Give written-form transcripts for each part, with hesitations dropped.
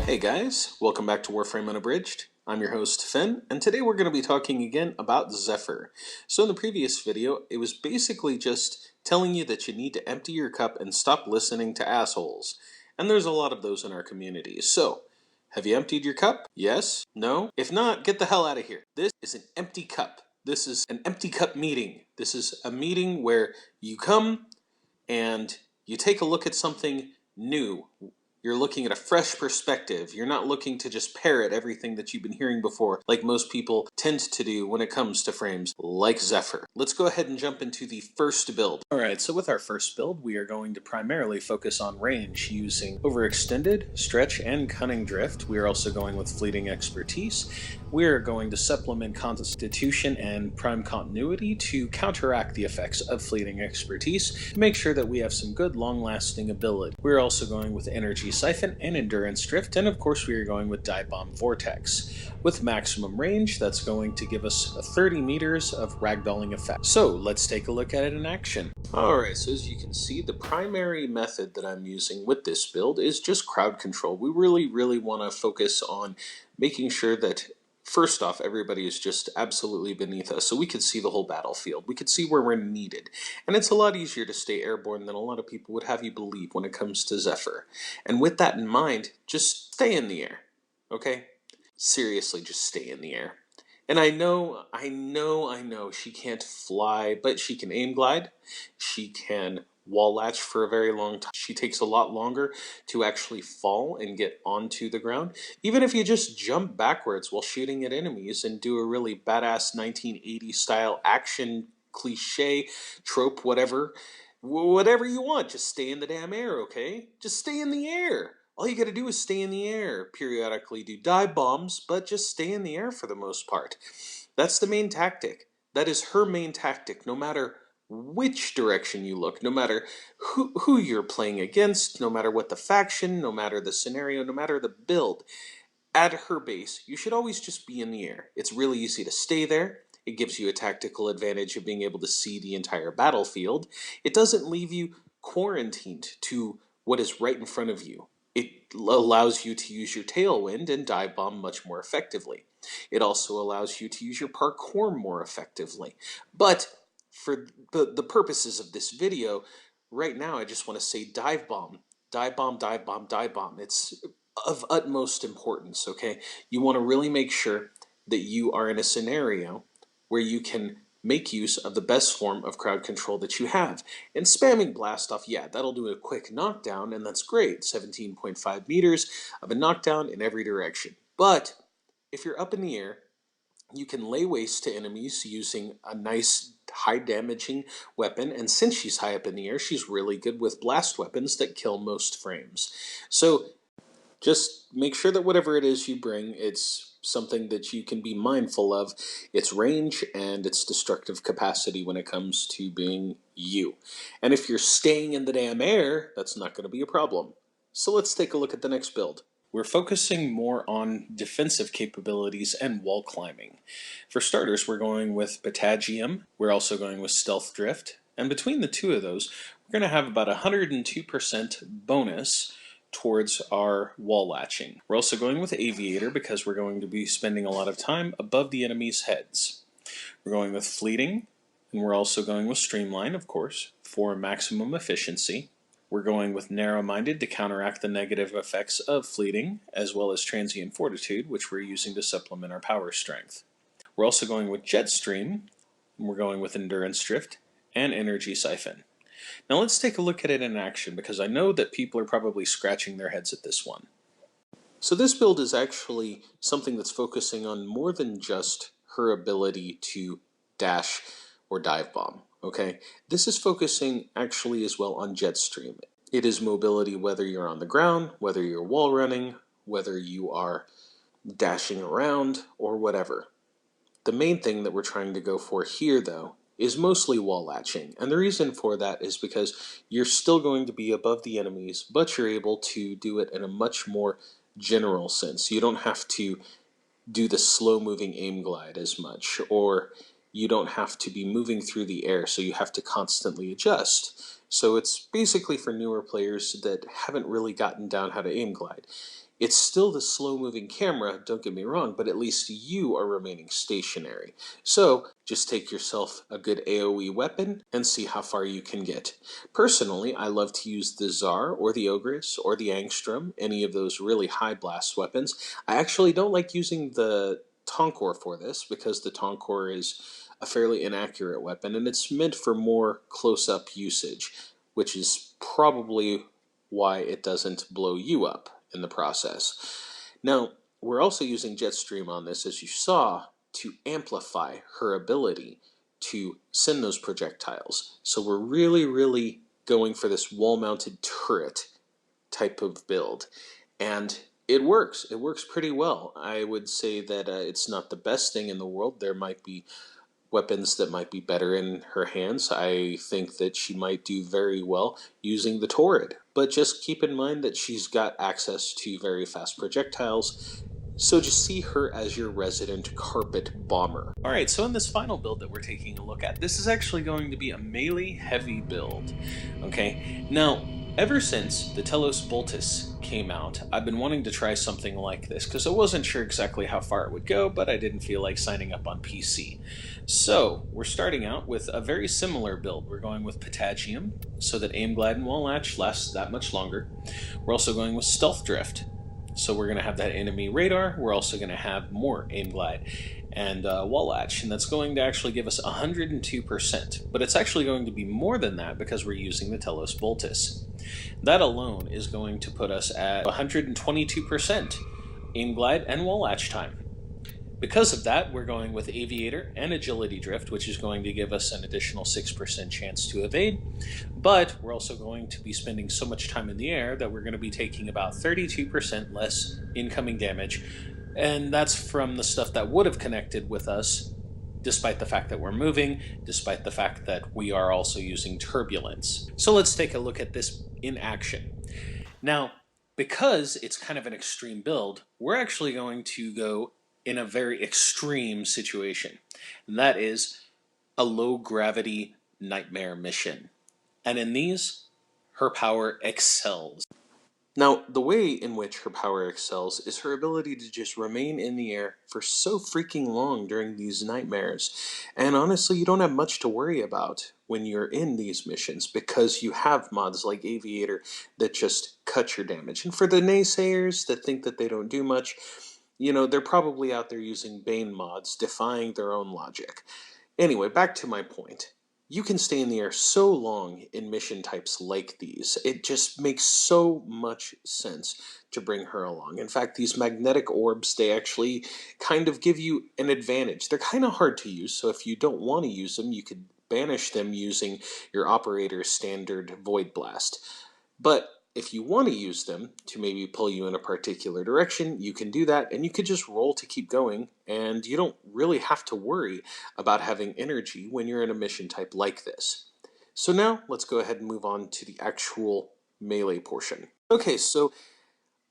Hey guys, welcome back to Warframe Unabridged. I'm your host Fen, and today we're going to be talking again about Zephyr. So in the previous video, it was basically just telling you that you need to empty your cup and stop listening to assholes. And there's a lot of those in our community. So, have you emptied your cup? Yes? No? If not, get the hell out of here. This is an empty cup. This is an empty cup meeting. This is a meeting where you come and you take a look at something new. You're looking at a fresh perspective. You're not looking to just parrot everything that you've been hearing before, like most people tend to do when it comes to frames like Zephyr. Let's go ahead and jump into the first build. Alright, so with our first build, we are going to primarily focus on range using Overextended, Stretch, and Cunning Drift. We are also going with Fleeting Expertise. We are going to supplement Constitution and Prime Continuity to counteract the effects of Fleeting Expertise to make sure that we have some good long-lasting ability. We're also going with Energy Siphon and Endurance Drift, and of course we are going with Divebomb Vortex. With maximum range, that's going to give us 30 meters of ragdolling effect. So let's take a look at it in action. Alright, so as you can see, the primary method that I'm using with this build is just crowd control. We really want to focus on making sure that first off, everybody is just absolutely beneath us, so we can see the whole battlefield. We can see where we're needed. And it's a lot easier to stay airborne than a lot of people would have you believe when it comes to Zephyr. And with that in mind, just stay in the air, okay? Seriously, just stay in the air. And I know, she can't fly, but she can aim glide. She can wall latch for a very long time. She takes a lot longer to actually fall and get onto the ground. Even if you just jump backwards while shooting at enemies and do a really badass 1980s style action cliche trope, whatever you want, just stay in the damn air, okay? Just stay in the air. All you gotta do is stay in the air. Periodically do dive bombs, but just stay in the air for the most part. That's the main tactic. That is her main tactic, no matter which direction you look, no matter who you're playing against, no matter what the faction, no matter the scenario, no matter the build. At her base, you should always just be in the air. It's really easy to stay there. It gives you a tactical advantage of being able to see the entire battlefield. It doesn't leave you quarantined to what is right in front of you. It allows you to use your Tailwind and Divebomb much more effectively. It also allows you to use your Parkour more effectively. But for the purposes of this video, right now I just want to say Divebomb. Divebomb, Divebomb, Divebomb. It's of utmost importance, okay? You want to really make sure that you are in a scenario where you can make use of the best form of crowd control that you have. And spamming blast off, yeah, that'll do a quick knockdown, and that's great. 17.5 meters of a knockdown in every direction. But if you're up in the air, you can lay waste to enemies using a nice high damaging weapon, and since she's high up in the air, she's really good with blast weapons that kill most frames. So just make sure that whatever it is you bring, it's something that you can be mindful of its range and its destructive capacity when it comes to being you. And if you're staying in the damn air, that's not going to be a problem. So let's take a look at the next build. We're focusing more on defensive capabilities and wall climbing. For starters, we're going with Patagium. We're also going with Stealth Drift. And between the two of those, we're going to have about 102% bonus towards our wall latching. We're also going with Aviator because we're going to be spending a lot of time above the enemy's heads. We're going with Fleeting, and we're also going with Streamline, of course, for maximum efficiency. We're going with Narrow-Minded to counteract the negative effects of Fleeting, as well as Transient Fortitude, which we're using to supplement our power strength. We're also going with Jetstream, and we're going with Endurance Drift, and Energy Siphon. Now let's take a look at it in action, because I know that people are probably scratching their heads at this one. So this build is actually something that's focusing on more than just her ability to dash or dive bomb, okay? This is focusing actually as well on Jetstream. It is mobility whether you're on the ground, whether you're wall running, whether you are dashing around, or whatever. The main thing that we're trying to go for here, though, is mostly wall latching, and the reason for that is because you're still going to be above the enemies, but you're able to do it in a much more general sense. You don't have to do the slow-moving aim glide as much, or you don't have to be moving through the air, so you have to constantly adjust. So it's basically for newer players that haven't really gotten down how to aim glide. It's still the slow-moving camera, don't get me wrong, but at least you are remaining stationary. So just take yourself a good AoE weapon and see how far you can get. Personally, I love to use the Tsar or the Ogress or the Angstrom, any of those really high blast weapons. I actually don't like using the Tankor for this because the Tankor is a fairly inaccurate weapon and it's meant for more close-up usage, which is probably why it doesn't blow you up in the process. Now, we're also using Jetstream on this, as you saw, to amplify her ability to send those projectiles. So we're really going for this wall-mounted turret type of build. And it works. It works pretty well. I would say that it's not the best thing in the world. There might be weapons that might be better in her hands. I think that she might do very well using the Torrid, but just keep in mind that she's got access to very fast projectiles, so just see her as your resident carpet bomber. Alright, so in this final build that we're taking a look at, this is actually going to be a melee heavy build. Okay, now ever since the Telos Boltus came out, I've been wanting to try something like this because I wasn't sure exactly how far it would go, but I didn't feel like signing up on PC. So we're starting out with a very similar build. We're going with Potassium so that Aim Glide and Wall Latch lasts that much longer. We're also going with Stealth Drift. So we're going to have that enemy radar. We're also going to have more Aim Glide and Wall Latch, and that's going to actually give us 102%. But it's actually going to be more than that because we're using the Telos Boltus. That alone is going to put us at 122% Aim Glide and Wall Latch time. Because of that, we're going with Aviator and Agility Drift, which is going to give us an additional 6% chance to evade. But we're also going to be spending so much time in the air that we're going to be taking about 32% less incoming damage. And that's from the stuff that would have connected with us, despite the fact that we're moving, despite the fact that we are also using turbulence. So let's take a look at this in action. Now, because it's kind of an extreme build, we're actually going to go in a very extreme situation. And that is a low gravity nightmare mission. And in these, her power excels. Now, the way in which her power excels is her ability to just remain in the air for so freaking long during these nightmares. And honestly, you don't have much to worry about when you're in these missions because you have mods like Aviator that just cut your damage. And for the naysayers that think that they don't do much, you know, they're probably out there using Bane mods, defying their own logic. Anyway, back to my point. You can stay in the air so long in mission types like these. It just makes so much sense to bring her along. In fact, these magnetic orbs, they actually kind of give you an advantage. They're kind of hard to use, so if you don't want to use them, you could banish them using your operator's standard Void Blast. But if you want to use them to maybe pull you in a particular direction, you can do that, and you could just roll to keep going, and you don't really have to worry about having energy when you're in a mission type like this. So now, let's go ahead and move on to the actual melee portion. Okay, so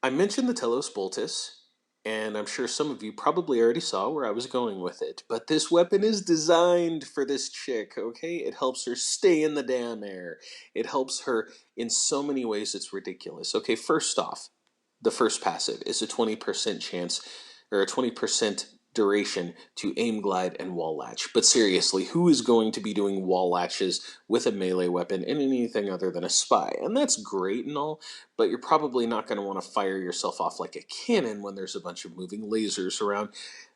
I mentioned the Telos Boltus, and I'm sure some of you probably already saw where I was going with it, but this weapon is designed for this chick, okay? It helps her stay in the damn air. It helps her in so many ways it's ridiculous. Okay, first off, the first passive is a 20% chance, or a 20% duration to aim glide and wall latch. But seriously, who is going to be doing wall latches with a melee weapon in anything other than a spy? And that's great and all, but you're probably not going to want to fire yourself off like a cannon when there's a bunch of moving lasers around,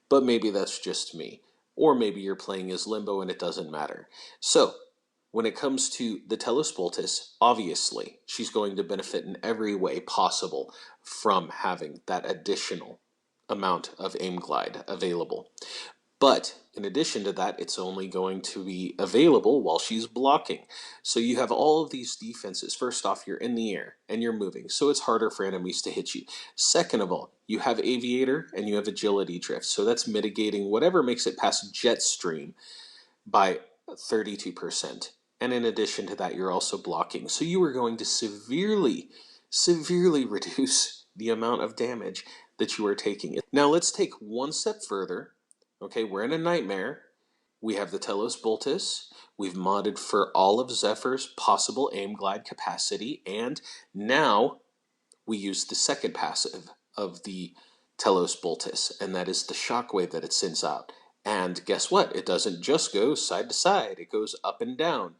but maybe that's just me. Or maybe you're playing as Limbo and it doesn't matter. So, when it comes to the Telos Boltus, obviously, she's going to benefit in every way possible from having that additional amount of aim glide available. But in addition to that, it's only going to be available while she's blocking. So you have all of these defenses. First off, you're in the air and you're moving, so it's harder for enemies to hit you. Second of all, you have Aviator and you have Agility Drift, so that's mitigating whatever makes it past Jetstream by 32%. And in addition to that, you're also blocking. So you are going to severely reduce the amount of damage that you are taking. Now let's take one step further. Okay, we're in a nightmare. We have the Telos Boltus. We've modded for all of Zephyr's possible aim glide capacity. And now we use the second passive of the Telos Boltis, and that is the shockwave that it sends out. And guess what? It doesn't just go side to side, it goes up and down.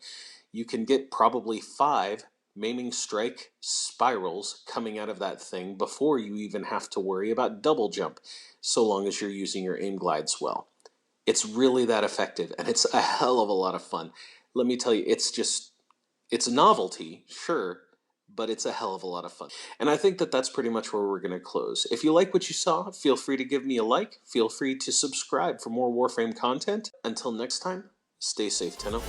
You can get probably 5 maiming strike spirals coming out of that thing before you even have to worry about double jump, so long as you're using your aim glides well. It's really that effective, and it's a hell of a lot of fun. Let me tell you, it's a novelty, sure, but it's a hell of a lot of fun. And I think that that's pretty much where we're going to close. If you like what you saw, feel free to give me a like. Feel free to subscribe for more Warframe content. Until next time, stay safe, Tenno.